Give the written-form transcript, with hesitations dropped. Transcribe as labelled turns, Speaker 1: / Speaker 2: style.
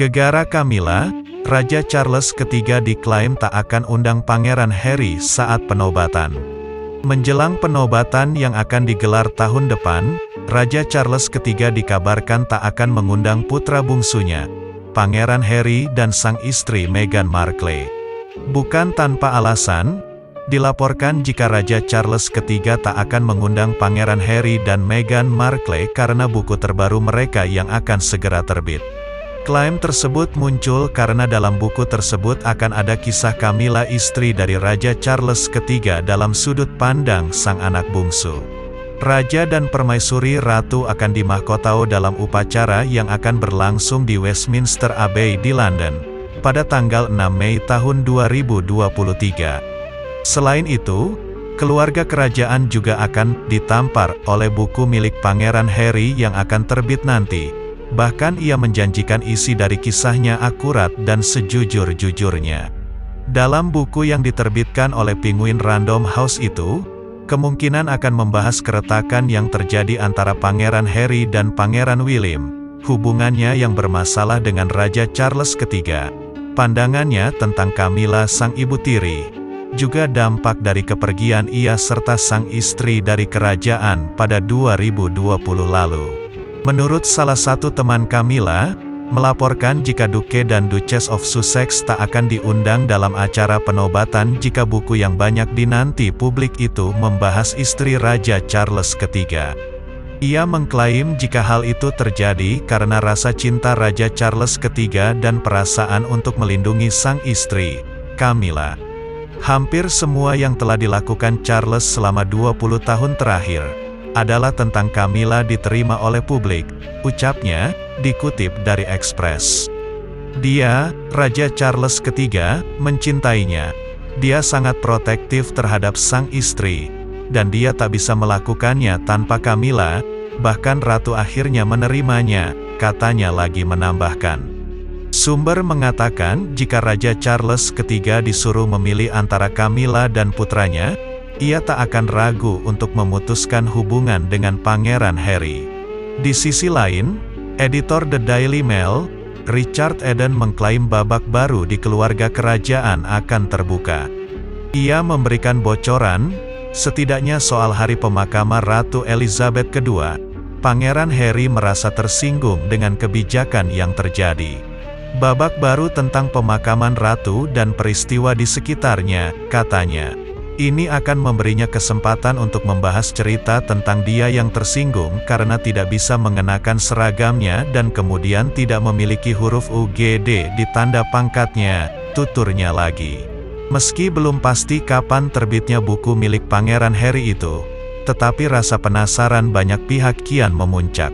Speaker 1: Gegara Camilla, Raja Charles III diklaim tak akan undang Pangeran Harry saat penobatan. Menjelang penobatan yang akan digelar tahun depan, Raja Charles III dikabarkan tak akan mengundang putra bungsunya, Pangeran Harry dan sang istri Meghan Markle. Bukan tanpa alasan, dilaporkan jika Raja Charles III tak akan mengundang Pangeran Harry dan Meghan Markle karena buku terbaru mereka yang akan segera terbit. Klaim tersebut muncul karena dalam buku tersebut akan ada kisah Camilla, istri dari Raja Charles III dalam sudut pandang sang anak bungsu. Raja dan Permaisuri Ratu akan dimahkotau dalam upacara yang akan berlangsung di Westminster Abbey di London, pada tanggal 6 Mei tahun 2023. Selain itu, keluarga kerajaan juga akan ditampar oleh buku milik Pangeran Harry yang akan terbit nanti. Bahkan ia menjanjikan isi dari kisahnya akurat dan sejujur-jujurnya. Dalam buku yang diterbitkan oleh Penguin Random House itu, kemungkinan akan membahas keretakan yang terjadi antara Pangeran Harry dan Pangeran William, hubungannya yang bermasalah dengan Raja Charles III, pandangannya tentang Camilla sang ibu tiri, juga dampak dari kepergian ia serta sang istri dari kerajaan pada 2020 lalu. Menurut salah satu teman Camilla, melaporkan jika Duke dan Duchess of Sussex tak akan diundang dalam acara penobatan jika buku yang banyak dinanti publik itu membahas istri Raja Charles III. Ia mengklaim jika hal itu terjadi karena rasa cinta Raja Charles III dan perasaan untuk melindungi sang istri, Camilla. Hampir semua yang telah dilakukan Charles selama 20 tahun terakhir adalah tentang Camilla diterima oleh publik, ucapnya, dikutip dari Express. Dia, Raja Charles III, mencintainya. Dia sangat protektif terhadap sang istri, dan dia tak bisa melakukannya tanpa Camilla, bahkan Ratu akhirnya menerimanya, katanya lagi menambahkan. Sumber mengatakan jika Raja Charles III disuruh memilih antara Camilla dan putranya, ia tak akan ragu untuk memutuskan hubungan dengan Pangeran Harry. Di sisi lain, editor The Daily Mail, Richard Eden mengklaim babak baru di keluarga kerajaan akan terbuka. Ia memberikan bocoran, setidaknya soal hari pemakaman Ratu Elizabeth II, Pangeran Harry merasa tersinggung dengan kebijakan yang terjadi. Babak baru tentang pemakaman Ratu dan peristiwa di sekitarnya, katanya. Ini akan memberinya kesempatan untuk membahas cerita tentang dia yang tersinggung karena tidak bisa mengenakan seragamnya dan kemudian tidak memiliki huruf UGD di tanda pangkatnya, tuturnya lagi. Meski belum pasti kapan terbitnya buku milik Pangeran Harry itu, tetapi rasa penasaran banyak pihak kian memuncak.